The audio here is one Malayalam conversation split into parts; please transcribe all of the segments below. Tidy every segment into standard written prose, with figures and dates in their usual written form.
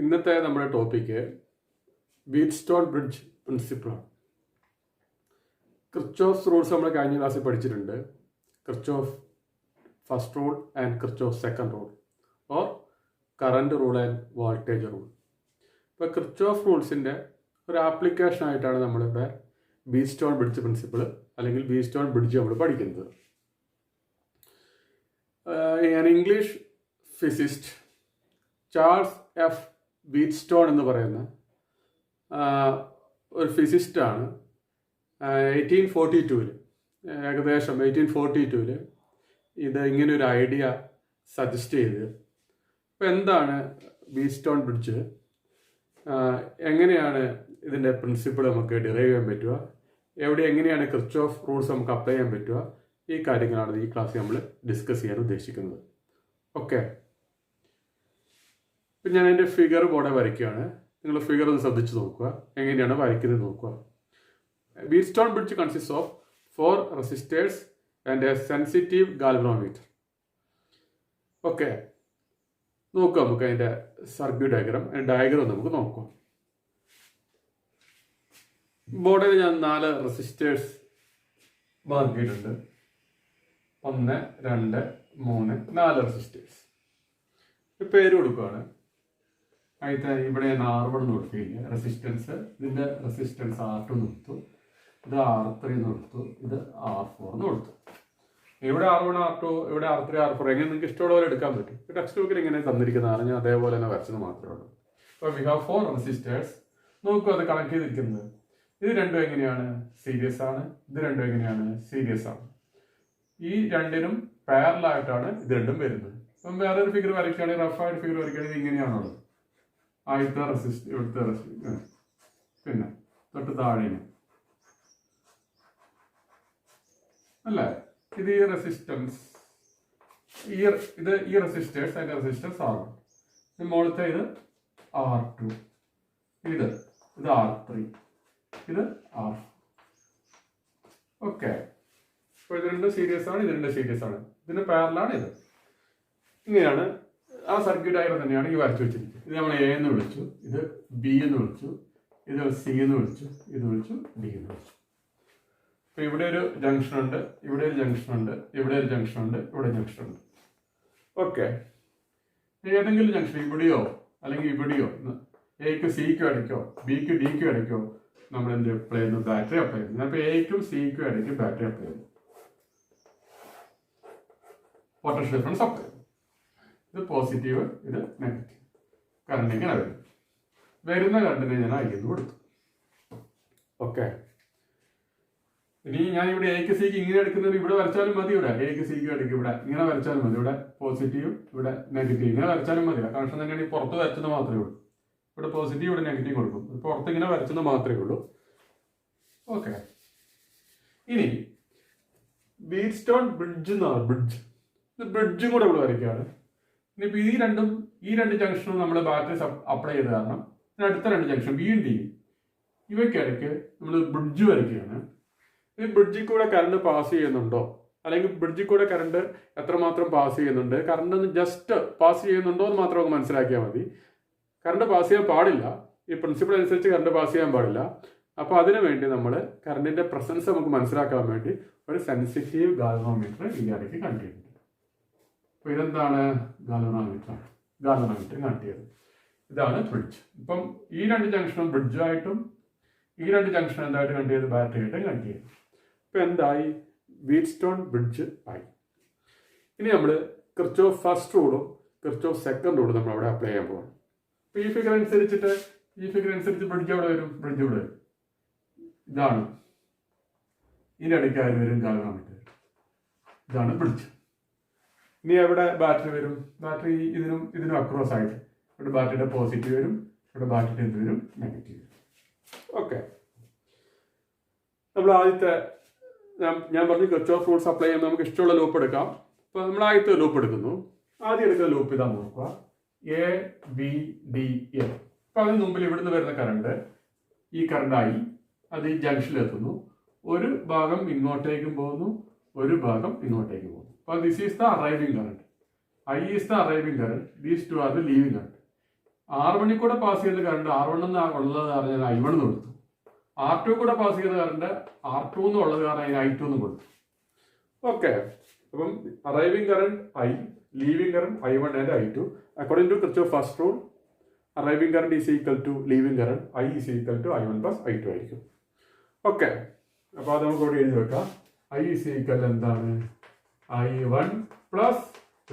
ഇന്നത്തെ നമ്മുടെ ടോപ്പിക്ക് വീറ്റ്സ്റ്റോൺ ബ്രിഡ്ജ് പ്രിൻസിപ്പിളാണ്. കിർച്ചോഫ്സ് റൂൾസ് നമ്മൾ കഴിഞ്ഞ ക്ലാസ്സിൽ പഠിച്ചിട്ടുണ്ട്. Kirchhoff first rule and Kirchhoff second rule or current rule and voltage rule. ഇപ്പോൾ കിർച്ചോഫ് റൂൾസിൻ്റെ ഒരു ആപ്ലിക്കേഷൻ ആയിട്ടാണ് നമ്മളിവിടെ വീറ്റ്സ്റ്റോൺ ബ്രിഡ്ജ് പ്രിൻസിപ്പിൾ അല്ലെങ്കിൽ വീറ്റ്സ്റ്റോൺ ബ്രിഡ്ജ് നമ്മൾ പഠിക്കുന്നത്. an English physicist Charles F Wheatstone എന്ന് പറയുന്ന ഒരു ഫിസിസ്റ്റാണ് 1842 ഏകദേശം 1842 ഇത് ഇങ്ങനെ ഒരു ഐഡിയ സജസ്റ്റ് ചെയ്തത്. അപ്പോൾ എന്താണ് വീറ്റ്സ്റ്റോൺ ബ്രിഡ്ജ്, എങ്ങനെയാണ് ഇതിൻ്റെ പ്രിൻസിപ്പിൾ നമുക്ക് ഡിറൈവ് ചെയ്യാൻ പറ്റുക, എങ്ങനെയാണ് കിർച്ചോഫ് റൂൾസ് നമുക്ക് അപ്ലൈ ചെയ്യാൻ പറ്റുക, ഈ കാര്യങ്ങളാണ് ഈ ക്ലാസ്സിൽ നമ്മൾ ഡിസ്കസ് ചെയ്യാൻ ഉദ്ദേശിക്കുന്നത്. ഓക്കെ, ഇപ്പം ഞാൻ എൻ്റെ ഫിഗർ ബോർഡ് വരയ്ക്കുകയാണ്. നിങ്ങൾ ഫിഗർ ഒന്ന് ശ്രദ്ധിച്ച് നോക്കുക, എങ്ങനെയാണ് വരയ്ക്കുന്നത് നോക്കുക. Whetstone bridge consist of 4 resistors and A sensitive galvanometer. Okay, നോക്കാം നമുക്ക് അതിൻ്റെ സർക്യൂട്ട് ഡയഗ്രാം നമുക്ക് നോക്കാം. ബോർഡിൽ ഞാൻ 4 റെസിസ്റ്റേഴ്സ് മാർക്കിയിട്ടുണ്ട്. 1, 2, 3, 4 റെസിസ്റ്റേഴ്സ്. പേര് കൊടുക്കുകയാണ്. ആദ്യത്തെ ഇവിടെ ഞാൻ R1 എന്ന് കൊടുത്തില്ല, റെസിസ്റ്റൻസ്. ഇതിൻ്റെ റെസിസ്റ്റൻസ് R2 എന്ന് കൊടുത്തു, ഇത് R3 എന്ന് കൊടുത്തു, ഇത് R4 എന്ന് കൊടുത്തു. ഇവിടെ R1, R2, ഇവിടെ R3, R4 എങ്ങനെ നിങ്ങൾക്ക് ഇഷ്ടമുള്ള പോലെ എടുക്കാൻ പറ്റും. ടെക്സ്റ്റ് ബുക്കിൽ ഇങ്ങനെ തന്നിരിക്കുന്നതാണ്, ഞാൻ അതേപോലെ തന്നെ വരച്ചത് മാത്രമേ ഉള്ളൂ. അപ്പോൾ വി ഹാവ് 4 റെസിസ്റ്റേഴ്സ്. നോക്കൂ, അത് കണക്ട് ചെയ്തിരിക്കുന്നത്. ഇത് രണ്ടും എങ്ങനെയാണ്? സീരീസ് ആണ്. ഇത് രണ്ടും എങ്ങനെയാണ്? സീരീസ് ആണ്. ഈ രണ്ടിനും പാരലായിട്ടാണ് ഇത് രണ്ടും വരുന്നത്. അപ്പം വേറൊരു ഫിഗർ വരയ്ക്കുകയാണെങ്കിൽ, റഫായിട്ട് ഫിഗർ വരയ്ക്കുകയാണെങ്കിൽ ഇങ്ങനെയാണുള്ളത്. ആദ്യത്തെ റെസിസ്റ്റർ, ഇവിടുത്തെ റെസിസ്റ്റർ, പിന്നെ തൊട്ട് താഴേന് അല്ലേ, ഇത് ഈ റെസിസ്റ്റൻസ്, ഈ റെസിസ്റ്റേഴ്സ്, അതിന്റെ റെസിസ്റ്റൻസ് R1. മുകളിലത്തെ ഇത് R2, ഇത് R3, ഇത് R4. ഓക്കെ, അപ്പോൾ ഇത് രണ്ടും സീരീസ് ആണ്, ഇത് രണ്ടും സീരീസ് ആണ്. ഇതിന് പാരലാണ് ഇത്. ഇങ്ങനെയാണ് ആ സർക്യൂട്ട് ഡയഗ്രം തന്നെയാണ് ഈ വരച്ചു വെച്ചിരിക്കുന്നത്. ഇത് നമ്മൾ A എന്ന് വിളിച്ചു, ഇത് B എന്ന് വിളിച്ചു, ഇത് C എന്ന് വിളിച്ചു, ഇത് വിളിച്ചു D എന്ന് വിളിച്ചു. അപ്പോൾ ഇവിടെ ഒരു ജംഗ്ഷൻ ഉണ്ട്, ഇവിടെ ഒരു ജംഗ്ഷൻ ഉണ്ട്, ഇവിടെ ഒരു ജംഗ്ഷൻ ഉണ്ട്, ഇവിടെ ജംഗ്ഷൻ ഉണ്ട്. ഓക്കെ, ഏതെങ്കിലും ജംഗ്ഷൻ ഇവിടെയോ അല്ലെങ്കിൽ ഇവിടെയോ, എക്ക് സിക്കും ഇടയ്ക്കോ ബിക്ക് ഡിക്കും ഇടയ്ക്കോ നമ്മൾ എന്ത് അപ്ലൈ ചെയ്യുന്നു? ബാറ്ററി അപ്ലൈ ചെയ്യുന്നു. അപ്പോൾ എക്കും സിക്കും ഇടയ്ക്ക് ബാറ്ററി അപ്ലൈ ചെയ്യുന്നു, പൊട്ടൻഷ്യൽ ഡിഫറൻസ് അപ്ലൈ ചെയ്യുന്നു. ഇത് പോസിറ്റീവ്, ഇത് നെഗറ്റീവ്. കറണ്ട് ഇങ്ങനെ വരുന്ന കറണ്ടിനെ ഞാൻ അയക്കുന്നു കൊടുത്തു. ഓക്കെ, ഇനി ഞാൻ ഇവിടെ എക്ക് സിക്ക് ഇങ്ങനെ എടുക്കുന്നത് ഇവിടെ വരച്ചാലും മതി. ഇവിടെ എക്ക് സിക്ക് എടുക്കും, ഇവിടെ ഇങ്ങനെ വരച്ചാലും മതി. ഇവിടെ പോസിറ്റീവ്, ഇവിടെ നെഗറ്റീവ്, ഇങ്ങനെ വരച്ചാലും മതി. കണക്ഷൻ തന്നെയാണ്. ഈ പുറത്ത് വരച്ചത് മാത്രമേ ഉള്ളൂ. ഇവിടെ പോസിറ്റീവ്, ഇവിടെ നെഗറ്റീവ് കൊടുക്കും. പുറത്ത് ഇങ്ങനെ വരച്ചത് മാത്രമേ ഉള്ളൂ. ഓക്കെ, ഇനി വീറ്റ്സ്റ്റോൺ ബ്രിഡ്ജ് എന്നാണ്. ബ്രിഡ്ജും കൂടെ ഇവിടെ വരയ്ക്കുകയാണ്. ഇനിയിപ്പോൾ ഈ രണ്ട് ജംഗ്ഷനും നമ്മൾ ബാറ്ററി അപ്ലൈ ചെയ്ത് കാരണം അടുത്ത 2 ജംഗ്ഷൻ ബിയും ഡിയും ഇവയ്ക്കിടയ്ക്ക് നമ്മൾ ബ്രിഡ്ജ് വരയ്ക്കുകയാണ്. ഈ ബ്രിഡ്ജിൽ കൂടെ കറണ്ട് പാസ് ചെയ്യുന്നുണ്ടോ, അല്ലെങ്കിൽ ബ്രിഡ്ജിൽ കൂടെ കറണ്ട് എത്രമാത്രം പാസ് ചെയ്യുന്നുണ്ട്, കറണ്ട് ഒന്ന് ജസ്റ്റ് പാസ് ചെയ്യുന്നുണ്ടോ എന്ന് മാത്രം നമുക്ക് മനസ്സിലാക്കിയാൽ മതി. കറണ്ട് പാസ് ചെയ്യാൻ പാടില്ല. ഈ പ്രിൻസിപ്പിൾ അനുസരിച്ച് കറണ്ട് പാസ് ചെയ്യാൻ പാടില്ല. അപ്പോൾ അതിനു വേണ്ടി നമ്മൾ കറണ്ടിന്റെ പ്രസൻസ് നമുക്ക് മനസ്സിലാക്കാൻ വേണ്ടി ഒരു സെൻസിറ്റീവ് ഗാൽവനോമീറ്റർ ഈ ഇടയ്ക്ക് കണക്ട് ചെയ്തിട്ടുണ്ട്. അപ്പോൾ ഇതെന്താണ്? ഗാൽവനോമീറ്റർ കണക്ട് ചെയ്തത്. ഇതാണ് ബ്രിഡ്ജ്. ഇപ്പം ഈ 2 ജംഗ്ഷനും ബ്രിഡ്ജായിട്ടും ഈ 2 ജംഗ്ഷൻ എന്തായിട്ട് കണക്ട് ചെയ്ത് ബാറ്ററി ആയിട്ട് കണക്ട് ചെയ്തു. ഇപ്പം എന്തായി? വീറ്റ്സ്റ്റോൺ ബ്രിഡ്ജ് ആയി. ഇനി നമ്മൾ കിർച്ചോഫ് ഫസ്റ്റ് റൂളും കിർച്ചോഫ് സെക്കൻഡ് റൂളും നമ്മൾ അവിടെ അപ്ലൈ ചെയ്യാൻ പോകണം. അപ്പോൾ ഈ ഫിഗർ അനുസരിച്ച് ബ്രിഡ്ജ് അവിടെ വരും, ബ്രിഡ്ജ് ഇവിടെ വരും. ഇതാണ് ഇതിനിടയ്ക്ക് ആര് വരും? ഗാൽവനോമീറ്റർ. ഇതാണ് ബ്രിഡ്ജ്. ഇനി എവിടെ ബാറ്ററി വരും? ബാറ്ററി ഇതിനും അക്രോസ് ആയിട്ട് ഇവിടെ ബാറ്ററിയുടെ പോസിറ്റീവ് വരും, ഇവിടെ ബാറ്ററിയുടെ എന്ത് വരും? നെഗറ്റീവ് വരും. ഓക്കെ, നമ്മൾ ആദ്യത്തെ ഞാൻ പറഞ്ഞു കിർച്ചോഫ് റൂൾസ് അപ്ലൈ ചെയ്യുമ്പോൾ നമുക്ക് ഇഷ്ടമുള്ള ലൂപ്പ് എടുക്കാം. അപ്പോൾ നമ്മൾ ആദ്യത്തെ ലൂപ്പ് എടുക്കുന്നു. ആദ്യം എടുക്കുന്ന ലൂപ്പ് ഇതാ നോക്കുക, ABDA. അപ്പോൾ അതിന് മുമ്പിൽ ഇവിടുന്ന് വരുന്ന കറണ്ട് ഈ കറണ്ടായി അത് ഈ ജംഗ്ഷനിലെത്തുന്നു. ഒരു ഭാഗം ഇങ്ങോട്ടേക്കും പോകുന്നു, ഒരു ഭാഗം ഇങ്ങോട്ടേക്ക് പോകുന്നു. അപ്പോൾ this is the arriving current. I is the arriving current. These two are the leaving current. R1 കൂടെ പാസ് ചെയ്യുന്ന കറണ്ട് R1 എന്ന് ഉള്ളത് കാരണം ഞാൻ I1 എന്ന് കൊടുത്തു. R2 കൂടെ പാസ് ചെയ്യുന്ന കറണ്ട് R2 എന്നുള്ളത് കാരണം അതിന് I2 എന്ന് കൊടുത്തു. ഓക്കെ, അപ്പം arriving current I, leaving current I1 and I2. According to Kirchhoff first rule, arriving current is equal to leaving current I is equal to I1 plus I2 ആയിരിക്കും. ഓക്കെ, അപ്പോൾ അത് നമുക്ക് ഇവിടെ എഴുതി വെക്കാം. I ഈസ് ഈക്വൽ എന്താണ്? I1 പ്ലസ്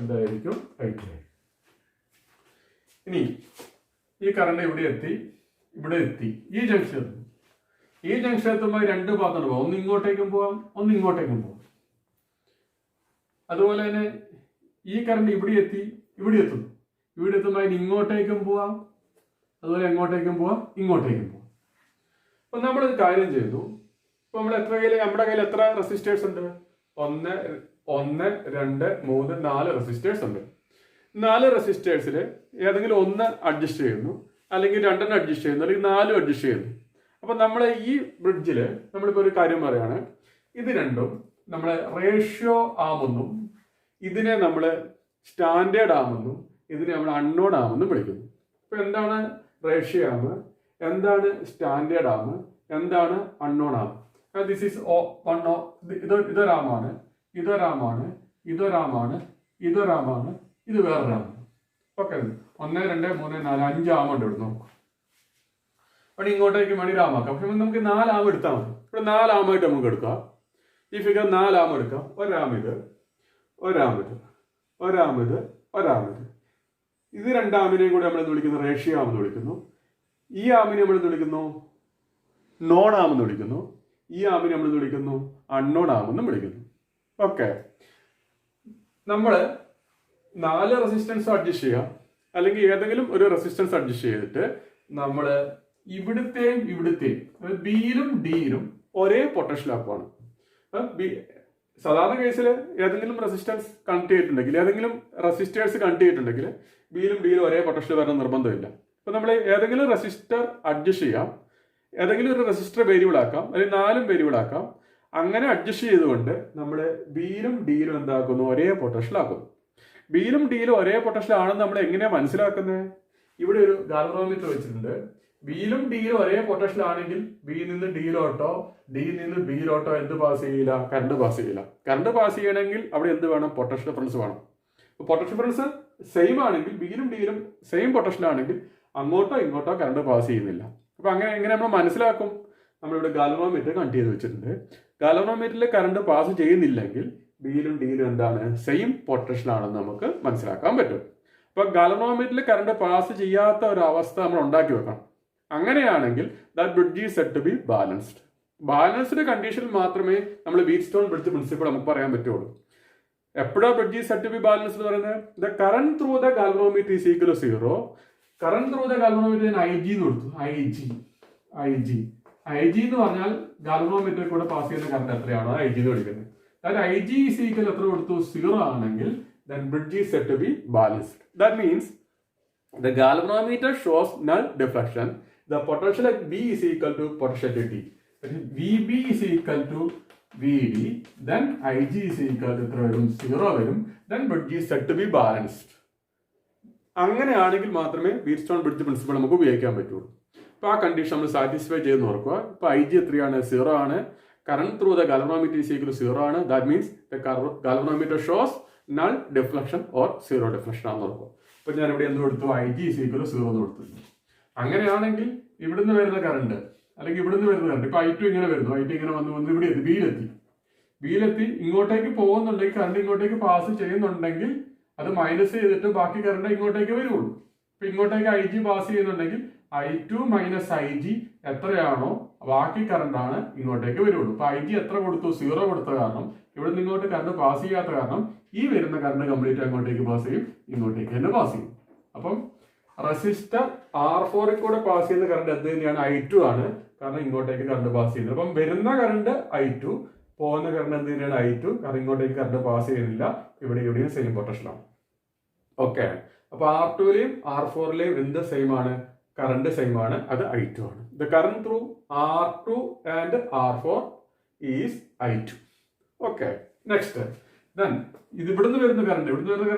എന്തായിരിക്കും? I2. ഇനി ഈ കറണ്ട് ഇവിടെ എത്തി, ഈ ജംഗ്ഷൻ എത്തും. ഈ ജംഗ്ഷൻ എത്തുമ്പോൾ രണ്ട് പാത്രം പോകാം, ഒന്ന് ഇങ്ങോട്ടേക്കും പോവാം, ഒന്ന് ഇങ്ങോട്ടേക്കും പോവാം. അതുപോലെ തന്നെ ഈ കറണ്ട് ഇവിടെ എത്തുന്നു. ഇവിടെ എത്തുമ്പോൾ അതിന് ഇങ്ങോട്ടേക്കും പോവാം, അതുപോലെ എങ്ങോട്ടേക്കും പോവാം, ഇങ്ങോട്ടേക്കും പോവാം. അപ്പൊ നമ്മളൊരു കാര്യം ചെയ്തു. ഇപ്പൊ നമ്മുടെ കയ്യിൽ എത്ര റെസിസ്റ്റേഴ്സ് ഉണ്ട്? 1, 2, 3, 4 റെസിസ്റ്റേഴ്സ് ഉണ്ട്. 4 റെസിസ്റ്റേഴ്സിൽ ഏതെങ്കിലും ഒന്ന് അഡ്ജസ്റ്റ് ചെയ്യുന്നു, അല്ലെങ്കിൽ 2 അഡ്ജസ്റ്റ് ചെയ്യുന്നു, അല്ലെങ്കിൽ 4 അഡ്ജസ്റ്റ് ചെയ്യുന്നു. അപ്പൊ നമ്മളെ ഈ ബ്രിഡ്ജിൽ നമ്മളിപ്പോ ഒരു കാര്യം പറയാണ്, ഇത് രണ്ടും നമ്മളെ റേഷ്യോ ആമെന്നും ഇതിനെ നമ്മൾ സ്റ്റാൻഡേർഡ് ആമെന്നും ഇതിനെ നമ്മൾ അൺനോൺ ആമെന്നും വിളിക്കുന്നു. ഇപ്പൊ എന്താണ് റേഷ്യോ ആമ്, എന്താണ് സ്റ്റാൻഡേർഡ് ആമ്, എന്താണ് അൺനോൺ ആമ്? ദിസ് ഈസ് ഇതൊരാമാണ്, ഇതൊരാമാണ്, ഇതൊരാമാണ്, ഇതൊരാമാണ്, ഇത് വേറൊരാമാണ്. ഓക്കെ, 1, 2, 3, 4, 5 ആമുണ്ട് ഇവിടെ. നോക്കും അവിടെ ഇങ്ങോട്ടേക്ക് വേണ്ടി ആമാക്കാം. പക്ഷെ നമുക്ക് 4 ആമ എടുത്താൽ മതി. ഇവിടെ 4 ആമായിട്ട് നമുക്ക് എടുക്കാം. ഈ ഫിഗർ 4 ആമ എടുക്കാം. ഒരാമിത്, ഒരാമിത്, ഒരാമിത്, ഒരാമിത്. ഇത് 2 ആമിനെയും കൂടി നമ്മൾ വിളിക്കുന്നു റേഷ്യോ ആമെന്ന് വിളിക്കുന്നു. ഈ ആമിനെ നമ്മൾ വിളിക്കുന്നു നോൺ ആമെന്ന് വിളിക്കുന്നു. ഈ ആമിനെ നമ്മൾ വിളിക്കുന്നു അൺനോൺ ആമെന്നും വിളിക്കുന്നു. ഓക്കെ, നമ്മൾ 4 റെസിസ്റ്റൻസ് അഡ്ജസ്റ്റ് ചെയ്യാം, അല്ലെങ്കിൽ ഏതെങ്കിലും ഒരു റെസിസ്റ്റൻസ് അഡ്ജസ്റ്റ് ചെയ്തിട്ട് നമ്മൾ ഇവിടുത്തെയും ബിയിലും ഡിയിലും ഒരേ പൊട്ടൻഷ്യൽ ആക്കുവാണ്. സാധാരണ കേസിൽ ഏതെങ്കിലും റെസിസ്റ്റൻസ് കണക്ട് ചെയ്തിട്ടുണ്ടെങ്കിൽ, ഏതെങ്കിലും റെസിസ്റ്റേഴ്സ് കണക്ട് ചെയ്തിട്ടുണ്ടെങ്കിൽ ബിയിലും ഡിയിലും ഒരേ പൊട്ടൻഷ്യൽ വരണം നിർബന്ധമില്ല. അപ്പൊ നമ്മൾ ഏതെങ്കിലും റെസിസ്റ്റർ അഡ്ജസ്റ്റ് ചെയ്യാം, ഏതെങ്കിലും ഒരു റെസിസ്റ്റർ വേരിയബിൾ ആക്കാം, അല്ലെങ്കിൽ 4 വേരിയബിൾ ആക്കാം. അങ്ങനെ അഡ്ജസ്റ്റ് ചെയ്തുകൊണ്ട് നമ്മൾ ബിയിലും ഡിയിലും എന്താക്കുന്നു? ഒരേ പൊട്ടൻഷ്യൽ ആക്കുന്നു. ബിയിലും ഡിയിലും ഒരേ പൊട്ടൻഷ്യൽ ആണെന്ന് നമ്മൾ എങ്ങനെയാണ് മനസ്സിലാക്കുന്നത്? ഇവിടെ ഒരു ഗാൽവനോമീറ്റർ വെച്ചിട്ടുണ്ട്. ബിയിലും ഡിയിലും ഒരേ പൊട്ടൻഷ്യൽ ആണെങ്കിൽ ബിയിൽ നിന്ന് ഡിയിലോട്ടോ ഡിയിൽ നിന്ന് ബിയിലോട്ടോ എന്ത് പാസ് ചെയ്യില്ല? കറണ്ട് പാസ് ചെയ്യില്ല. കറണ്ട് പാസ് ചെയ്യണമെങ്കിൽ അവിടെ എന്ത് വേണം? പൊട്ടൻഷ്യൽ ഡിഫറൻസ് വേണം. പൊട്ടൻഷ്യൽ ഡിഫറൻസ് സെയിം ആണെങ്കിൽ, ബിയിലും ഡിയിലും സെയിം പൊട്ടൻഷ്യൽ ആണെങ്കിൽ അങ്ങോട്ടോ ഇങ്ങോട്ടോ കറണ്ട് പാസ് ചെയ്യുന്നില്ല. അപ്പൊ എങ്ങനെ നമ്മൾ മനസ്സിലാക്കും? നമ്മളിവിടെ ഗാൽവനോമീറ്റർ കണക്ട് ചെയ്ത് വെച്ചിട്ടുണ്ട്. ഗാൽവനോമീറ്ററിൽ കറണ്ട് പാസ് ചെയ്യുന്നില്ലെങ്കിൽ ബിയിലും ഡിയിലും എന്താണ്? സെയിം പൊട്ടൻഷ്യൽ ആണെന്ന് നമുക്ക് മനസ്സിലാക്കാൻ പറ്റും. അപ്പൊ ഗാൽവനോമീറ്ററിൽ കറണ്ട് പാസ് ചെയ്യാത്ത ഒരു അവസ്ഥ നമ്മൾ ഉണ്ടാക്കി വെക്കണം. അങ്ങനെയാണെങ്കിൽ that bridge is said to be balanced. Balanced കണ്ടീഷനിൽ മാത്രമേ നമ്മൾ വീറ്റ്സ്റ്റോൺ ബ്രിഡ്ജ് പ്രിൻസിപ്പിൾ നമുക്ക് പറയാൻ പറ്റുള്ളൂ. എപ്പോഴാണ് bridge is said to be balanced എന്ന് പറയുന്നത്? The current through the galvanometer is equal to 0. Current through the galvanometer ഞാൻ IG എന്ന് കൊടുത്തു. IG എന്ന് പറഞ്ഞാൽ ഗാൽവനോമീറ്ററിൽ കൂടെ പാസ് ചെയ്യുന്ന കറന്റ് എത്രയാണോ IG എന്ന് വിളിക്കുന്നത്. അതായത് IG ഈസ് ഈക്വൽ എത്ര കൊടുത്തു? 0 ആണെങ്കിൽ then bridge is said to be balanced. That means the galvanometer shows null deflection. The potential at B is equal to potential at D. That is VB is equal to VD. Then IG is equal to 0 വരും. Then bridge is said to be balanced. അങ്ങനെയാണെങ്കിൽ മാത്രമേ വീറ്റ്സ്റ്റോൺ ബ്രിഡ്ജ് പ്രിൻസിപ്പിൾ നമുക്ക് ഉപയോഗിക്കാൻ പറ്റുള്ളൂ. അപ്പോൾ ആ കണ്ടീഷൻ നമ്മൾ സാറ്റിസ്ഫൈ ചെയ്ത് നോക്കുക. ഇപ്പോൾ IG എത്രയാണ്? 0 ആണ്. Current through the galvanometer is equal to 0 ആണ്. That means the galvanometer shows null deflection or 0 deflection ആണെന്ന് നോക്കുക. അപ്പൊ ഞാൻ ഇവിടെ എന്ത് കൊടുത്തു? IG ഈസ് ഈക്വൽ ടു 0 എന്ന് കൊടുത്തു. അങ്ങനെയാണെങ്കിൽ ഇവിടുന്ന് വരുന്ന കറണ്ട്, അല്ലെങ്കിൽ ഇവിടുന്ന് വരുന്ന കറണ്ട്, ഇപ്പൊ I2 ഇങ്ങനെ വരുന്നു, I2 ഇങ്ങനെ വന്ന് ഇവിടെ എത്തി, ബിയിലെത്തി ഇങ്ങോട്ടേക്ക് പോകുന്നുണ്ടെങ്കിൽ, കറണ്ട് ഇങ്ങോട്ടേക്ക് പാസ് ചെയ്യുന്നുണ്ടെങ്കിൽ അത് മൈനസ് ചെയ്തിട്ട് ബാക്കി കറണ്ട് ഇങ്ങോട്ടേക്ക് വരുള്ളൂ. ഇപ്പൊ ഇങ്ങോട്ടേക്ക് IG പാസ് ചെയ്യുന്നുണ്ടെങ്കിൽ I2 മൈനസ് IG എത്രയാണോ ബാക്കി കറണ്ടാണ് ഇങ്ങോട്ടേക്ക് വരുള്ളൂ. അപ്പൊ IG എത്ര കൊടുത്തു? 0 കൊടുത്ത കാരണം ഇവിടെ നിന്ന് ഇങ്ങോട്ട് കറണ്ട് പാസ് ചെയ്യാത്ത കാരണം ഈ വരുന്ന കറണ്ട് കംപ്ലീറ്റ് അങ്ങോട്ടേക്ക് പാസ് ചെയ്യും, ഇങ്ങോട്ടേക്ക് തന്നെ പാസ് ചെയ്യും. അപ്പം റെസിസ്റ്റർ R4 കൂടെ പാസ് ചെയ്യുന്ന കറണ്ട് എന്ത് തന്നെയാണ്? I2 ആണ്. കാരണം ഇങ്ങോട്ടേക്ക് കറണ്ട് പാസ് ചെയ്യുന്നത്. അപ്പം വരുന്ന കറണ്ട് I2, പോകുന്ന കറണ്ട് എന്ത് തന്നെയാണ്? I2. കാരണം ഇങ്ങോട്ടേക്ക് കറണ്ട് പാസ് ചെയ്യുന്നില്ല, ഇവിടെയും സെയിം പൊട്ടൻഷ്യലാണ്. ഓക്കെ, അപ്പൊ R2ലെയും R4ലെയും എന്ത് സെയിം ആണ്? കറണ്ട് സെയിം ആണ്, അത് I2 ആണ്. The current through R2 and R4 is I2. Okay, next then ഇത് ഇവിടുന്ന് വരുന്ന കറണ്ട്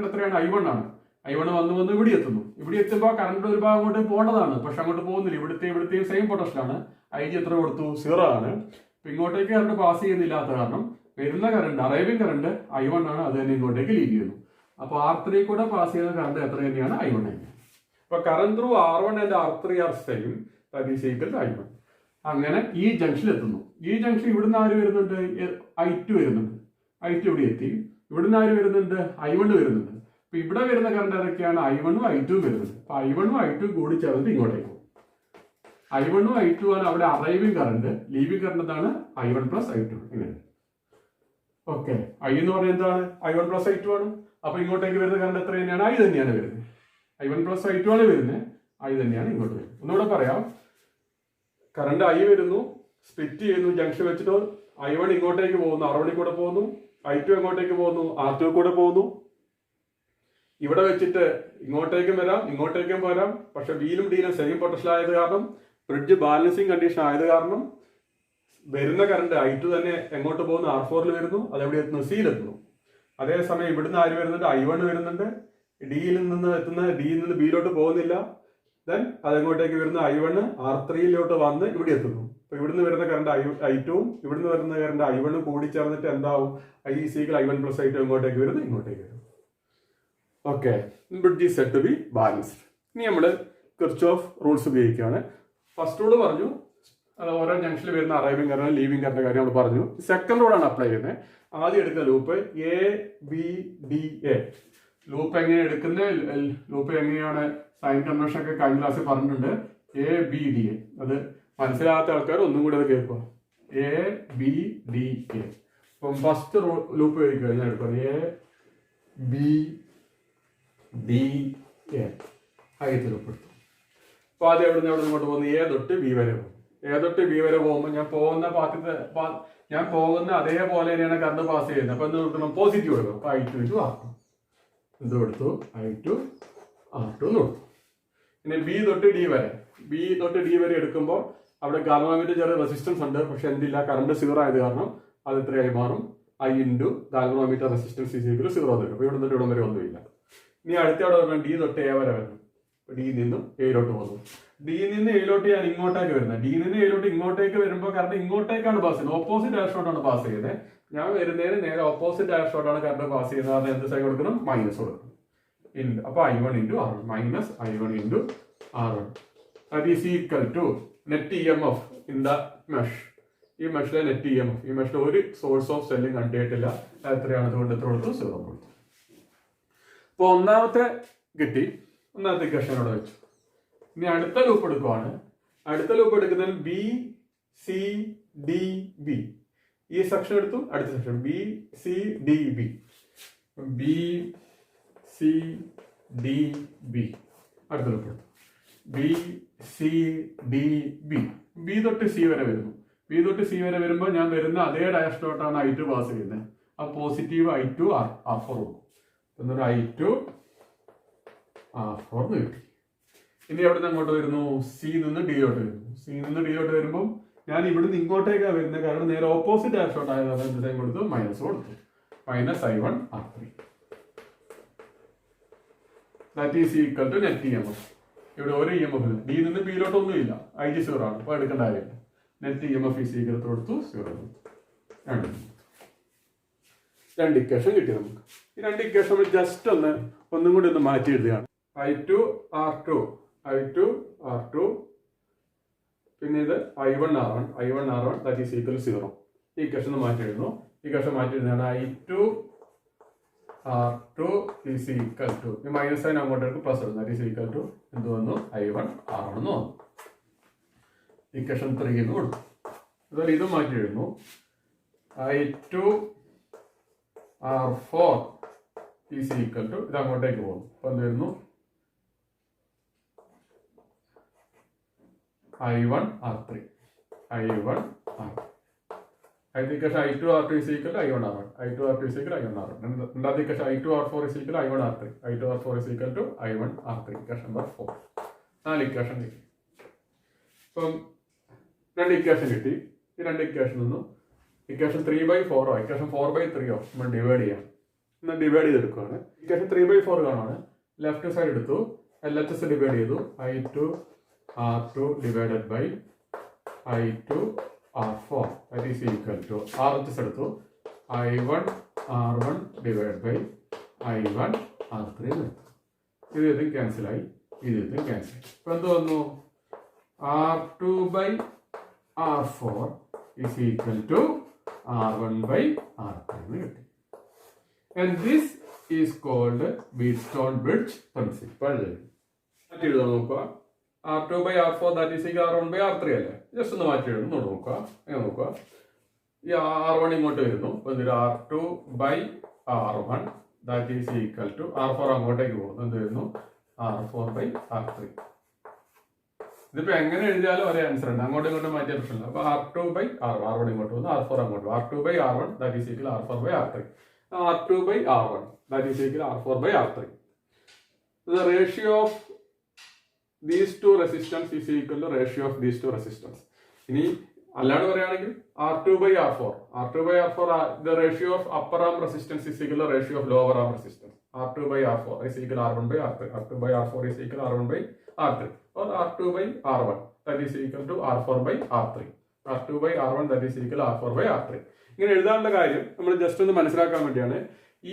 എത്രയാണ്? I1 ആണ്. I1 വന്ന് ഇവിടെ എത്തുന്നു. ഇവിടെ എത്തുമ്പോൾ കറണ്ട് ഒരു ഭാഗം അങ്ങോട്ട് പോകേണ്ടതാണ്, പക്ഷെ അങ്ങോട്ട് പോകുന്നില്ല. ഇവിടുത്തെയും സെയിം പൊട്ടൻഷ്യലാണ്. IG എത്ര കൊടുത്തു? 0 ആണ്. അപ്പൊ ഇങ്ങോട്ടേക്ക് കറണ്ട് പാസ് ചെയ്യുന്നില്ലാത്ത കാരണം വരുന്ന കറണ്ട്, അറൈവിംഗ് കറണ്ട് I1 ആണ്. അത് തന്നെ ഇങ്ങോട്ടേക്ക് ലീവ് ചെയ്യുന്നു. അപ്പൊ R3 കൂടെ പാസ് ചെയ്യുന്ന കറണ്ട് എത്ര തന്നെയാണ്? I1 തന്നെ. അപ്പൊ current through R1 and R3 are same, that is equal to I1. അങ്ങനെ ഈ ജംഗ്ഷനിൽ എത്തുന്നു. ഈ ജംഗ്ഷൻ ഇവിടുന്ന് ആര് വരുന്നുണ്ട്? I2 വരുന്നുണ്ട്. I2 ഇവിടെ എത്തി. ഇവിടുന്ന് ആര് വരുന്നുണ്ട്? I1 വരുന്നുണ്ട്. അപ്പൊ ഇവിടെ വരുന്ന കറണ്ട് ഏതൊക്കെയാണ്? I1 ഉം I2 വരുന്നത്. അപ്പൊ I1 ഉം I2 കൂടി ചേർന്നിട്ട് ഇങ്ങോട്ടേക്ക് പോകും. I1 ഉം I2 ആണ് അവിടെ അറൈവിംഗ് കറണ്ട്. ലീവിംഗ് കറണ്ട് എന്താണ്? I1 plus I2. ഇങ്ങനെ. ഓക്കെ, I എന്ന് പറയുന്നത് എന്താണ്? I1 പ്ലസ് I2 ആണ്. അപ്പൊ ഇങ്ങോട്ടേക്ക് വരുന്ന കറണ്ട് എത്ര തന്നെയാണ്? I തന്നെയാണ് വരുന്നത്. I1 പ്ലസ് I2 ആണ് വരുന്നത്. I തന്നെയാണ് ഇങ്ങോട്ട് വരുന്നത്. ഒന്നുകൂടെ പറയാം. കറണ്ട് I വരുന്നു, സ്പ്ലിറ്റ് ചെയ്യുന്നു, ജംഗ്ഷൻ വെച്ചിട്ട് I1 ഇങ്ങോട്ടേക്ക് പോകുന്നു, R1 കൂടെ പോകുന്നു. I2 എങ്ങോട്ടേക്ക് പോകുന്നു? R2 കൂടെ പോകുന്നു. ഇവിടെ വെച്ചിട്ട് ഇങ്ങോട്ടേക്കും വരാം, ഇങ്ങോട്ടേക്കും വരാം. പക്ഷെ ബിയിലും ഡിയിലും സെയിം പൊട്ടൻഷ്യൽ ആയത് കാരണം, ബ്രിഡ്ജ് ബാലൻസിങ് കണ്ടീഷൻ ആയത് കാരണം വരുന്ന കറണ്ട് I2 തന്നെ എങ്ങോട്ട് പോകുന്നു? R4 വരുന്നു. അതെവിടെ എത്തുന്നു? സിയിലെത്തുന്നു. അതേസമയം ഇവിടുന്ന് ആര് വരുന്നുണ്ട്? I1 വരുന്നുണ്ട്. ഡിയിൽ നിന്ന് ബിയിലോട്ട് പോകുന്നില്ല. ദെൻ അതെങ്ങോട്ടേക്ക് വരുന്ന I1 R3 വന്ന് ഇവിടെ എത്തുന്നു. അപ്പൊ ഇവിടുന്ന് വരുന്ന കറണ്ട് I2 ഉം ഇവിടുന്ന് വരുന്ന കറണ്ട് I1 ഉം കൂടി ചേർന്നിട്ട് എന്താവും? I is equal I1 plus I2 എങ്ങോട്ടേക്ക് വരുന്നു? ഇങ്ങോട്ടേക്ക് വരും. Okay, bridge is said to be balanced. ഇനി നമ്മൾ കിർച്ചോഫ് റൂൾസ് ഉപയോഗിക്കുകയാണ്. ഫസ്റ്റ് റൂൾ പറഞ്ഞു, അത് ഓരോ ജംഗ്ഷനിൽ വരുന്ന അറൈവിംഗ് കറണ്ട്, ലീവിംഗ് കറണ്ട് കാര്യം നമ്മൾ പറഞ്ഞു. സെക്കൻഡ് റൂളാണ് അപ്ലൈ ചെയ്യുന്നത്. ആദ്യം എടുക്കുന്ന ലൂപ്പ് ABDA. ലൂപ്പ് എങ്ങനെ എടുക്കുന്നത്? ലൂപ്പ് എങ്ങനെയാണ്? സൈൻ കൺവെൻഷൻ ഒക്കെ കഴിഞ്ഞ ക്ലാസ്സിൽ പറഞ്ഞിട്ടുണ്ട്. ABDA. അത് മനസ്സിലാകാത്ത ആൾക്കാർ ഒന്നും കൂടെ അത് കേൾക്കുക. ABDA. അപ്പം ഫസ്റ്റ് ലൂപ്പ് കഴിക്കുക. ഞാൻ എടുക്കുക ABDA. ആദ്യത്തെ ലൂപ്പ് എടുത്തു. അപ്പൊ ആദ്യം എവിടെ നിന്ന് ഇങ്ങോട്ട് പോകുന്നു? A തൊട്ട് B വരെ പോകും. A തൊട്ട് B വരെ പോകുമ്പോൾ ഞാൻ പോകുന്ന അതേപോലെ തന്നെയാണ് കറണ്ട് പാസ് ചെയ്യുന്നത്. അപ്പൊ എന്ത് കൊടുക്കണം? പോസിറ്റീവ് കൊടുക്കണം. അപ്പൊ I2 into R2 എന്ത് കൊടുത്തു? I2 R2 എന്ന് കൊടുത്തു. പിന്നെ B തൊട്ട് D വരെ എടുക്കുമ്പോൾ അവിടെ ഗാൽവാനോമീറ്റർ ചെറിയ റെസിസ്റ്റൻസ് ഉണ്ട്. പക്ഷെ എന്തില്ല, കറണ്ട് 0 ആയത് കാരണം അത് എത്രയായി മാറും? I into galvanometer resistance is equal 0 തരും. അപ്പൊ ഇവിടെ നിന്നിട്ട് ഇവിടം വരെ ഒന്നുമില്ല. ഇനി അടുത്ത അവിടെ വരണം D തൊട്ട് A വരെ വരണം. D നിന്നും Aയിലോട്ട് പോകുന്നു. D നിന്ന് Aയിലോട്ട് ഞാൻ ഇങ്ങോട്ടേക്ക് വരുന്നത്. D നിന്ന് Aയിലോട്ട് ഇങ്ങോട്ടേക്ക് വരുമ്പോൾ കറണ്ട് ഇങ്ങോട്ടേക്കാണ് പാസ് ചെയ്യുന്നത്. ഓപ്പോസിറ്റ് ഡയറക്ഷനോട്ടാണ് പാസ് ചെയ്യുന്നത്. ഞാൻ വരുന്നതിന് നേരെ ഓപ്പോസിറ്റ് ഡയറക്ഷനോട്ടാണ് കറണ്ട് പാസ് ചെയ്യുന്നത്. അത് എന്ത് സൈൻ കൊടുക്കണം? മൈനസ് കൊടുക്കണം. അപ്പൊ I1 into R1 minus I1 into R1. That is equal to net EMF in the mesh. ഈ മെഷിലെ നെറ്റ് EMF. ഈ മെഷിലെ ഒരു സോഴ്സ് ഓഫ് സെല്ലിംഗ് കണ്ടിട്ടില്ല. എത്രയാണ്? അതുകൊണ്ട് എത്ര കൊടുത്തു? 0 കൊടുത്തു. അപ്പൊ ഒന്നാമത്തെ കിട്ടി. ഒന്നാമത്തെ ഇക്വേഷൻ അവിടെ വെച്ചു. ഇനി അടുത്ത ലൂപ്പ് എടുക്കുവാണ്. അടുത്ത ലൂപ്പ് എടുക്കുന്നതിൽ BCDB. ഈ സെക്ഷൻ എടുത്തു. അടുത്ത സെക്ഷൻ BCDB. BCDB. അടുത്ത ലൂപ്പ് എടുത്തു. BCDB. B തൊട്ട് C വരെ വരുന്നു. B തൊട്ട് C വരെ വരുമ്പോൾ ഞാൻ വരുന്ന അതേ ഡയറക്ഷനിലോട്ടാണ് I2 പാസ് ചെയ്യുന്നത്. ആ പോസിറ്റീവ് I2 R4 കൊടുക്കും. എന്നൊരു I2 R4 കിട്ടി. ഇനി എവിടെ നിന്ന് അങ്ങോട്ട് വരുന്നു? C നിന്ന് D യോട്ട് വരുന്നു. C നിന്ന് D യോട്ട് വരുമ്പോൾ ഞാൻ ഇവിടുന്ന് ഇങ്ങോട്ടേക്കാണ് വരുന്നത്. കാരണം നേരെ ഓപ്പോസിറ്റ് ഡയറക്ഷനോട്ട് ആയതാണ്. എന്തെങ്കിലും കൊടുത്തു? മൈനസ് കൊടുത്തു. Minus I1 R3. That is equal to net EMF. ഇവിടെ ഒരു EMF ഇല്ല. D നിന്ന് B യിലോട്ട് ഒന്നുമില്ല. IG 0 ആണ്. അപ്പൊ എടുക്കേണ്ട കാര്യമില്ല. നെറ്റ് EMF ഈസ് ഈക്വൽ കൊടുത്തു 0 കൊടുത്തു. രണ്ട് ഇക്വേഷൻ കിട്ടി നമുക്ക്. ഈ രണ്ട് ഇക്വേഷൻ നമ്മൾ ജസ്റ്റ് ഒന്നും കൂടി ഒന്ന് മാറ്റി എഴുതുകയാണ്. I2 R2 പിന്നെ ഇത് I1 R1 that is equal 0. ഈ ഇക്വേഷൻ മാറ്റി എഴുതുന്നു. ഈ ഇക്വേഷൻ മാറ്റി എഴുതുകയാണ്. I2 R2 is equal to ഈ മൈനസ് സൈൻ അങ്ങോട്ടേക്ക് പ്ലസ് ഇടുന്നു. ദാറ്റ് ഈസ് ഈക്വൽ ടു എന്ത് വന്നു? I1 R1 എന്ന് വന്നു. ഇക്വേഷൻ 3 എന്ന് കൊടുത്തു. അതുപോലെ ഇതും മാറ്റി എഴുതുന്നു. I2 R4 is equal to ഇത് അങ്ങോട്ടേക്ക് പോകുന്നു. അപ്പൊ എന്ത് വരുന്നു? I1 R3. I2 R2 is equal to I1 R1. I2 R2 is equal to I1 R1. രണ്ടാമത്തെ equation I2 R4 is equal to I1 R3. I2 R4 is equal to I1 R3. Equation number 4. 4 equation കിട്ടി. അപ്പം രണ്ട് ഇക്വേഷൻ കിട്ടി. ഈ രണ്ട് ഇക്വേഷൻ ഒന്നും ഇക്വേഷൻ 3/4 ഇക്വേഷൻ 4/3 നമ്മൾ ഡിവൈഡ് ചെയ്യാം. എന്നാൽ ഡിവൈഡ് ചെയ്തെടുക്കുകയാണ്. ഇക്വേഷൻ 3/4 കാണുവാണ്. ലെഫ്റ്റ് സൈഡ് എടുത്തു, LHS ഡിവൈഡ് ചെയ്തു, I2 R2 divided by I2 R4 that is equal to RHS എടുത്തു, I1 R1 divide by I1 R3 എടുത്തു. ഇതും ക്യാൻസലായി, ഇതും ക്യാൻസലായി. ഇപ്പൊ എന്ത് വന്നു? R2 by R4 is equal to R1 by R3 എന്ന് കിട്ടി. And this is called Wheatstone-Bridge principle. മാറ്റി എഴുതാൻ നോക്കുക. R2 by R4 that is equal R1 by R3 അല്ലേ? ജസ്റ്റ് ഒന്ന് മാറ്റി എഴുതുന്നു നോക്കുക. അങ്ങനെ നോക്കുക. ഈ R1 ഇങ്ങോട്ട് വരുന്നു. അപ്പൊ എന്തൊരു R2 by R1 that is equal to R4 അങ്ങോട്ടേക്ക് പോകുന്നു. എന്ത് വരുന്നു? R4 by R3. ഇതിപ്പോ എങ്ങനെ എഴുതിയാലും ഒരേ ആൻസർ ഉണ്ട്. അങ്ങോട്ടും ഇങ്ങോട്ടും മാറ്റിയ പ്രശ്നമില്ല. അപ്പൊ R2 by R1 ഇങ്ങോട്ട് പോകുന്നു, R4 അങ്ങോട്ട് പോകും. R2 by R1 that is equal R4 by R3. R2 by R1 that is equal R4 by R3. The ratio of these two resistance is equal to ratio of these two resistance. ഇനി അല്ലാണ്ട് പറയുകയാണെങ്കിൽ R2 by R4. R2 by R4 the ratio of upper arm resistance is equal to ratio of lower arm resistance. R2 by R4 is equal to R1 by R3. R2 by R4 is equal to R1 by R3. Or R2 by R1 that is equal to R4 by R3. R2 by R1 that is equal to R4 by R3. ഇങ്ങനെ എഴുതാനുള്ള കാര്യം നമ്മൾ ജസ്റ്റ് ഒന്ന് മനസ്സിലാക്കാൻ വേണ്ടിയാണ്.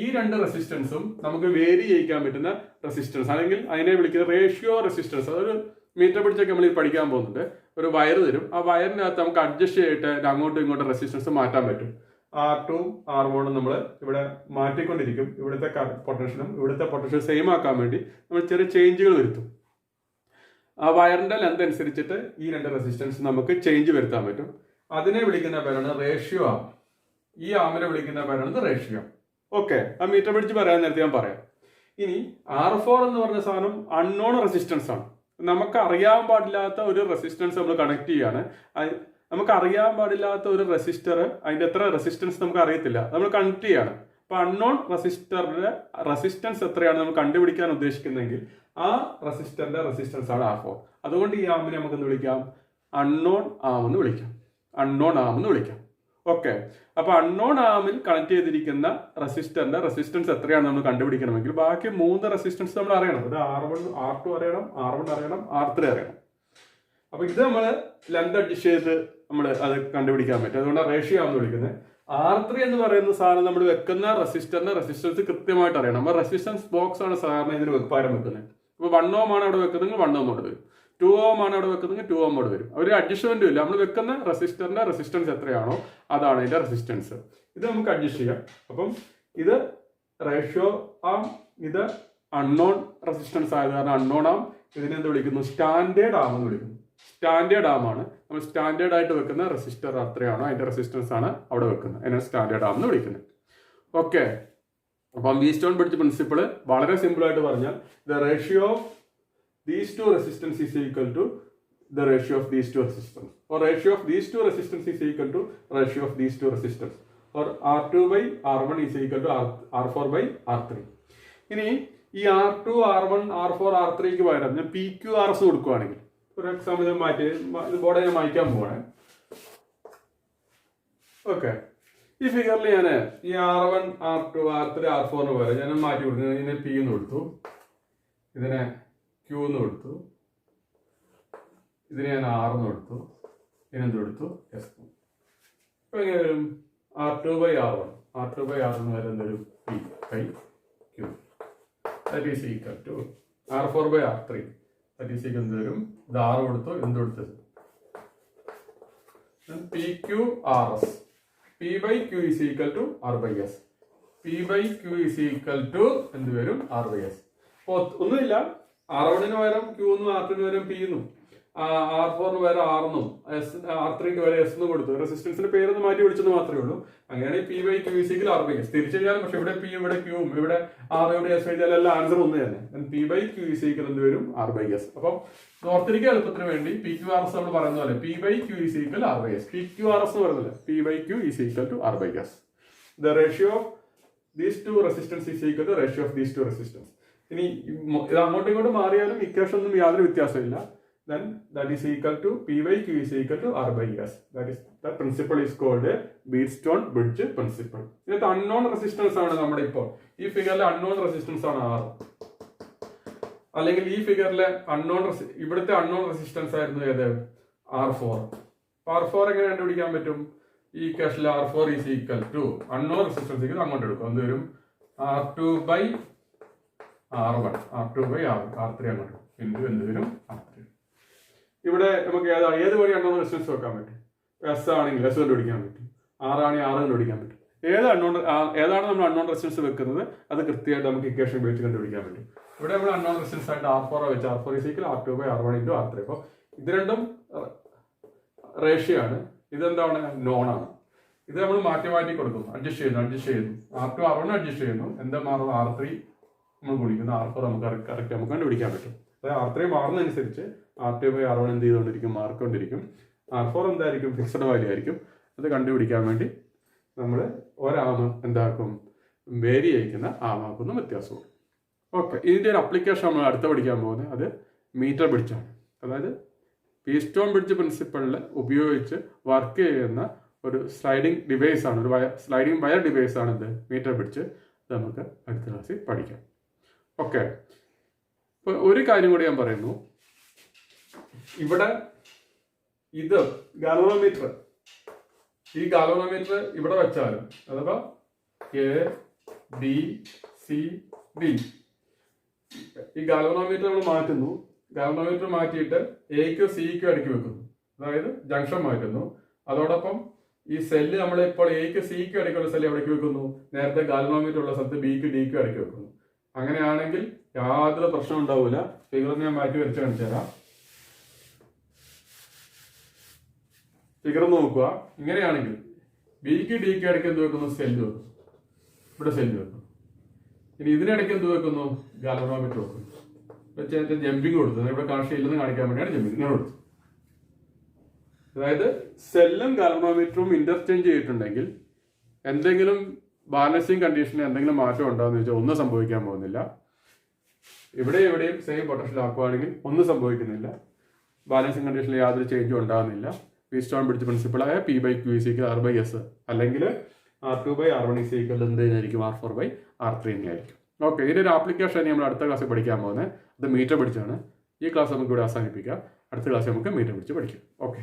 ഈ രണ്ട് റെസിസ്റ്റൻസും നമുക്ക് വേരി ചെയ്യിക്കാൻ പറ്റുന്ന റെസിസ്റ്റൻസ്, അല്ലെങ്കിൽ അതിനെ വിളിക്കുന്ന റേഷ്യോ റെസിസ്റ്റൻസ്. അതൊരു മീറ്റർ പിടിച്ചൊക്കെ നമ്മൾ പഠിക്കാൻ പോകുന്നുണ്ട്. ഒരു വയർ തരും, ആ വയറിനകത്ത് നമുക്ക് അഡ്ജസ്റ്റ് ചെയ്തിട്ട് അങ്ങോട്ടും ഇങ്ങോട്ടും റെസിസ്റ്റൻസ് മാറ്റാൻ പറ്റും. R2 R1 നമ്മൾ ഇവിടെ മാറ്റിക്കൊണ്ടിരിക്കും. ഇവിടുത്തെ പൊട്ടൻഷ്യലും ഇവിടുത്തെ പൊട്ടൻഷ്യൽ സെയിം ആക്കാൻ വേണ്ടി നമ്മൾ ചെറിയ ചേഞ്ചുകൾ വരുത്തും. ആ വയറിന്റെ ലെന്ത് അനുസരിച്ചിട്ട് ഈ രണ്ട് റെസിസ്റ്റൻസ് നമുക്ക് ചേഞ്ച് വരുത്താൻ പറ്റും. അതിനെ വിളിക്കുന്ന പേരാണ് റേഷ്യോ ആം. ഈ ആമിനെ വിളിക്കുന്ന പേരാണ് റേഷ്യോ. ഓക്കെ, ആ മീറ്റർ പിടിച്ച് പറയാൻ നേരത്തെ ഞാൻ പറയാം. ഇനി R4 എന്ന് പറഞ്ഞ സാധനം അൺനോൺ റെസിസ്റ്റൻസ് ആണ്. നമുക്ക് അറിയാൻ പാടില്ലാത്ത ഒരു റെസിസ്റ്റൻസ് നമ്മൾ കണക്ട് ചെയ്യാണ്. നമുക്ക് അറിയാൻ പാടില്ലാത്ത ഒരു റെസിസ്റ്റർ, അതിന്റെ എത്ര റെസിസ്റ്റൻസ് നമുക്ക് അറിയത്തില്ല, നമ്മൾ കണക്ട് ചെയ്യാണ്. അപ്പൊ അൺനോൺ റെസിസ്റ്ററിന്റെ റെസിസ്റ്റൻസ് എത്രയാണ് നമ്മൾ കണ്ടുപിടിക്കാൻ ഉദ്ദേശിക്കുന്നതെങ്കിൽ ആ റെസിസ്റ്ററിന്റെ റെസിസ്റ്റൻസ് ആണ് R4. അതുകൊണ്ട് ഈ ആമിനെ നമുക്ക് എന്ത് വിളിക്കാം? അൺനോൺ ആം എന്ന് വിളിക്കാം. അൺനോൺ ആം എന്ന് വിളിക്കാം. ഓക്കെ, അപ്പൊ അൺനോൺ ആമിൽ കണക്ട് ചെയ്തിരിക്കുന്ന റെസിസ്റ്ററിന്റെ റെസിസ്റ്റൻസ് എത്രയാണ് നമ്മൾ കണ്ടുപിടിക്കണമെങ്കിൽ ബാക്കി 3 റെസിസ്റ്റൻസ് നമ്മൾ അറിയണം. അത് R1 R2 അറിയണം, R1 അറിയണം, R3 അറിയണം. അപ്പൊ ഇത് നമ്മൾ ലെന്ത് അഡ്ജസ്റ്റ് ചെയ്ത് നമ്മൾ അത് കണ്ടുപിടിക്കാൻ പറ്റും. അതുകൊണ്ടാണ് റേഷ്യോ ആമെന്ന് വിളിക്കുന്നത്. R3 എന്ന് പറയുന്ന സാധനം നമ്മൾ വെക്കുന്ന റെസിസ്റ്ററിന്റെ റെസിസ്റ്റൻസ് കൃത്യമായിട്ട് അറിയണം. അപ്പൊ റെസിസ്റ്റൻസ് ബോക്സ് ആണ് സാധാരണ ഇതിന് പകരം വെക്കുന്നത്. ഇപ്പൊ 1 ohm ആണ് അവിടെ വെക്കുന്നതെങ്കിൽ 1 ohm അവിടെ വരും, 2 ohm ആണ് അവിടെ വെക്കുന്നതെങ്കിൽ 2 ohm അവിടെ വരും. ഒരു അഡ്ജസ്റ്റ്മെന്റും ഇല്ല. നമ്മൾ വെക്കുന്ന റെസിസ്റ്ററിന്റെ റെസിസ്റ്റൻസ് എത്രയാണോ അതാണ് ഇതിന്റെ റെസിസ്റ്റൻസ്. ഇത് നമുക്ക് അഡ്ജസ്റ്റ് ചെയ്യാം. അപ്പം ഇത് റേഷ്യോ ആം, ഇത് അൺനോൺ റെസിസ്റ്റൻസ് ആയത് കാരണം അൺനോൺ ആം. ഇതിനെ എന്ത് വിളിക്കുന്നു? സ്റ്റാൻഡേർഡ് ആം എന്ന് വിളിക്കുന്നു. സ്റ്റാൻഡേർഡ് ആം ആണ്. നമ്മൾ സ്റ്റാൻഡേർഡ് ആയിട്ട് വെക്കുന്ന റെസിസ്റ്റർ എത്രയാണോ അതിന്റെ റെസിസ്റ്റൻസ് ആണ് അവിടെ വെക്കുന്നത്. അതിനെ സ്റ്റാൻഡേർഡ് ആം എന്ന് വിളിക്കുന്നത്. ഓക്കെ, അപ്പം വീറ്റ്സ്റ്റോൺ-ബ്രിഡ്ജ് പ്രിൻസിപ്പിൾ വളരെ സിമ്പിൾ ആയിട്ട് പറഞ്ഞാൽ the ratio of these two resistance is equal to the ratio of these two resistance, or ratio of these two resistance is equal to ratio of these two resistance, or R2 by R1 is equal to R4 by R3. ഇനി ഈ R2 R1 R4 R3ക്ക് പകരം ഞാൻ PQRS കൊടുക്കുകയാണെങ്കിൽ, ഒരു എക്സാമ്പിൾ മാറ്റി ബോർഡ് ഞാൻ മായ്ക്കാൻ പോവാണ്. ഓക്കെ, ഈ ഫിഗറിൽ ഞാൻ ഈ R1 R2 R3 R4 എന്ന് പകരം ഞാൻ മാറ്റി കൊടുത്തു. ഇതിനെ P എന്ന് കൊടുത്തു, ഇതിനെ Q എന്ന് കൊടുത്തു, ഇതിനെ ഞാൻ R എന്ന് കൊടുത്തു, ഇതിനെന്ത് കൊടുത്തു? S. അപ്പൊ എങ്ങനെ വരും? R2 by R1 എന്ന് വരെ എന്തൊരു P by Q that is equal to R4 by R3 that is equal എന്ത് വരും? ഇത് R കൊടുത്തു, എന്ത് കൊടുത്തത്? PQRS. P by Q is equal to R by S. P by Q is equal to എന്ത് വരും? R by S. അപ്പൊ ഒന്നുമില്ല, R1 പകരം Q എന്നും R2 പകരം P എന്നും R4 പകരം R എന്നും R3 വരെ S എന്നും കൊടുത്തു. റെസിസ്റ്റൻസിന്റെ പേരൊന്ന് മാറ്റി വിളിച്ചെന്ന് മാത്രമേ ഉള്ളൂ. അങ്ങനെയാണെങ്കിൽ P by Q is equal R by S തിരിച്ചു കഴിഞ്ഞാൽ, പക്ഷെ ഇവിടെ P ഇവിടെ Q ഇവിടെ R ഇവിടെ S എഴുതിയാൽ എല്ലാം ആൻസർ ഒന്ന് തന്നെ. P by Q is equal എന്ത് വരും? R by S. അപ്പം ഓർത്തിരിക്കുക എളുപ്പത്തിന് വേണ്ടി PQRS നമ്മൾ പറയുന്ന പോലെ P by Q is equal R by S. PQRS എന്ന് പറയുന്നില്ല, P by Q is equal to R by S. The ratio of these two resistance is equal to ratio of these two resistance. ഇനി ഇത് അങ്ങോട്ടും ഇങ്ങോട്ടും മാറിയാലും ഇക്വേഷൻ ഒന്നും യാതൊരു വ്യത്യാസമില്ല. Then that is equal to P by Q is equal to R by S. That principle is called a Wheatstone-Bridge principle. ഇതിനകത്ത് അൺനോൺ റെസിസ്റ്റൻസ് ആണ് നമ്മുടെ ഇപ്പോൾ ഈ ഫിഗറിലെ അൺനോൺ റെസിസ്റ്റൻസ് ആണ് R. അല്ലെങ്കിൽ ഈ ഫിഗറിലെ ഇവിടുത്തെ അൺനോൺ റെസിസ്റ്റൻസ് ആയിരുന്നു ഏത്? R4. R4 എങ്ങനെ കണ്ടുപിടിക്കാൻ പറ്റും? ഈ കേസിൽ R4 is equal to unknown resistance അങ്ങോട്ട് എടുക്കും. എന്ത് വരും? R2/R1, R3 അങ്ങോട്ട് ഇൻറ്റു എന്ത് വരും? R3. ഇവിടെ നമുക്ക് ഏത് വഴി അൺനോൺ റെസിസ്റ്റൻസ് വെക്കാൻ പറ്റും? S ആണെങ്കിൽ S കണ്ടുപിടിക്കാൻ പറ്റും, R ആണെങ്കിൽ R കണ്ടുപിടിക്കാൻ പറ്റും. ഏതാണ് നമ്മൾ അൺനോൺ റെസിസ്റ്റൻസ് വെക്കുന്നത് അത് കൃത്യമായിട്ട് നമുക്ക് ഇക്വേഷൻ ഉപയോഗിച്ച് കണ്ടുപിടിക്കാൻ പറ്റും. ഇവിടെ നമ്മൾ അൺനോൺ റെസിസ്റ്റൻസ് ആയിട്ട് R4 വെച്ച് R4 is equal R2/R1 into R3. അപ്പോൾ ഇത് രണ്ടും റേഷ്യോ ആണ്. ഇതെന്താണ്? നോൺ ആണ്. ഇത് നമ്മൾ മാറ്റി കൊടുക്കുന്നു, അഡ്ജസ്റ്റ് ചെയ്യുന്നു. R2 R1 അഡ്ജസ്റ്റ് ചെയ്യുന്നു. എന്താ മാറും? R3 നമ്മൾ ഗുണിക്കുന്നു, R4 നമുക്ക് കറക്റ്റ് നമുക്ക് കണ്ടുപിടിക്കാൻ പറ്റും. അതായത് R3 മാറുന്നതനുസരിച്ച് R2/R1 എന്ത് ചെയ്തുകൊണ്ടിരിക്കും? മാറിക്കൊണ്ടിരിക്കും. R4 എന്തായിരിക്കും? ഫിക്സഡ് വാല്യൂ ആയിരിക്കും. അത് കണ്ടുപിടിക്കാൻ വേണ്ടി നമ്മൾ ഒരാമ എന്താക്കും? വേരി ചെയ്യിക്കുന്ന ആമാക്കുന്ന വ്യത്യാസവും. ഓക്കെ, ഇതിൻ്റെ ഒരു അപ്ലിക്കേഷൻ നമ്മൾ അടുത്ത പഠിക്കാൻ പോകുന്നത് അത് മീറ്റർ ബ്രിഡ്ജാണ്. അതായത് പീസ്റ്റോൺ ബ്രിഡ്ജ് പ്രിൻസിപ്പളിൽ ഉപയോഗിച്ച് വർക്ക് ചെയ്യുന്ന ഒരു സ്ലൈഡിംഗ് ഡിവൈസ് ആണ്, ഒരു സ്ലൈഡിംഗ് വയർ ഡിവൈസ് ആണ് ഇത് മീറ്റർ ബ്രിഡ്ജ്. ഇത് നമുക്ക് അടുത്ത ക്ലാസ്സിൽ പഠിക്കാം. ഓക്കെ, ഇപ്പോൾ ഒരു കാര്യം കൂടി ഞാൻ പറയുന്നു. ഇവിടെ ഇത് ഗാൽവനോമീറ്റർ, ഈ ഗാൽവനോമീറ്റർ ഇവിടെ വെച്ചാലും അഥവാ ABCD ഈ ഗാൽവനോമീറ്റർ നമ്മൾ മാറ്റുന്നു. ഗാൽവനോമീറ്റർ മാറ്റിയിട്ട് എക്കും സിക്കും അടുക്കി വെക്കുന്നു, അതായത് ജംഗ്ഷൻ മാറ്റുന്നു. അതോടൊപ്പം ഈ സെല്ല് നമ്മളിപ്പോൾ എക്കും സിക്കും അടുക്കുള്ള സെല്ല് എവിടേക്ക് വെക്കുന്നു? നേരത്തെ ഗാൽവനോമീറ്റർ ഉള്ള സ്ഥലത്ത് ബിക്കും ഡിക്കും അടുക്കി വെക്കുന്നു. അങ്ങനെയാണെങ്കിൽ യാതൊരു പ്രശ്നം ഉണ്ടാവില്ല. ഫിഗർ ഞാൻ മാറ്റി വരച്ച് കാണിച്ചു തരാം. ഫിഗർ നോക്കുക. ഇങ്ങനെയാണെങ്കിൽ ബിക്ക് ഡിക്ക് ഇടയ്ക്ക് എന്ത് വെക്കുന്നു? സെല്ല് വെക്കുന്നു. ഇവിടെ സെല്ല് വെക്കുന്നു. ഇനി ഇതിനിടയ്ക്ക് എന്ത് വെക്കുന്നു? ഗാൽവനോമീറ്റർ വെക്കുന്നു. വെച്ചാൽ ജമ്പിങ് കൊടുത്തു. ഇവിടെ കണക്ഷൻ ഇല്ലെന്ന് കാണിക്കാൻ വേണ്ടിയാണ് ജമ്പിങ് ഇങ്ങനെ കൊടുത്തു. അതായത് സെല്ലും ഗാൽവനോമീറ്ററും ഇന്റർചേഞ്ച് ചെയ്തിട്ടുണ്ടെങ്കിൽ എന്തെങ്കിലും ബാലൻസിങ് കണ്ടീഷനിൽ എന്തെങ്കിലും മാറ്റം ഉണ്ടാകുന്ന വെച്ചാൽ ഒന്നും സംഭവിക്കാൻ പോകുന്നില്ല. എവിടെയും സെയിം പൊട്ടൻഷ്യൽ ആക്കുകയാണെങ്കിൽ ഒന്നും സംഭവിക്കുന്നില്ല. ബാലൻസിങ് കണ്ടീഷനിൽ യാതൊരു ചേഞ്ചും ഉണ്ടാകുന്നില്ല. പീസ്റ്റോൺ ബ്രിഡ്ജ് പ്രിൻസിപ്പിളായ P/Q = R/S, അല്ലെങ്കിൽ R2/R1 എന്തായിരിക്കും? R4/R3 തന്നെയായിരിക്കും. ഓക്കെ, ഇതിൻ്റെ ഒരു ആപ്ലിക്കേഷൻ നമ്മൾ അടുത്ത ക്ലാസ്സിൽ പഠിക്കാൻ പോകുന്നത് അത് മീറ്റർ ബ്രിഡ്ജാണ്. ഈ ക്ലാസ് നമുക്ക് ഇവിടെ അവസാനിപ്പിക്കാം. അടുത്ത ക്ലാസ്സിൽ നമുക്ക് മീറ്റർ ബ്രിഡ്ജ് പഠിക്കാം. ഓക്കെ.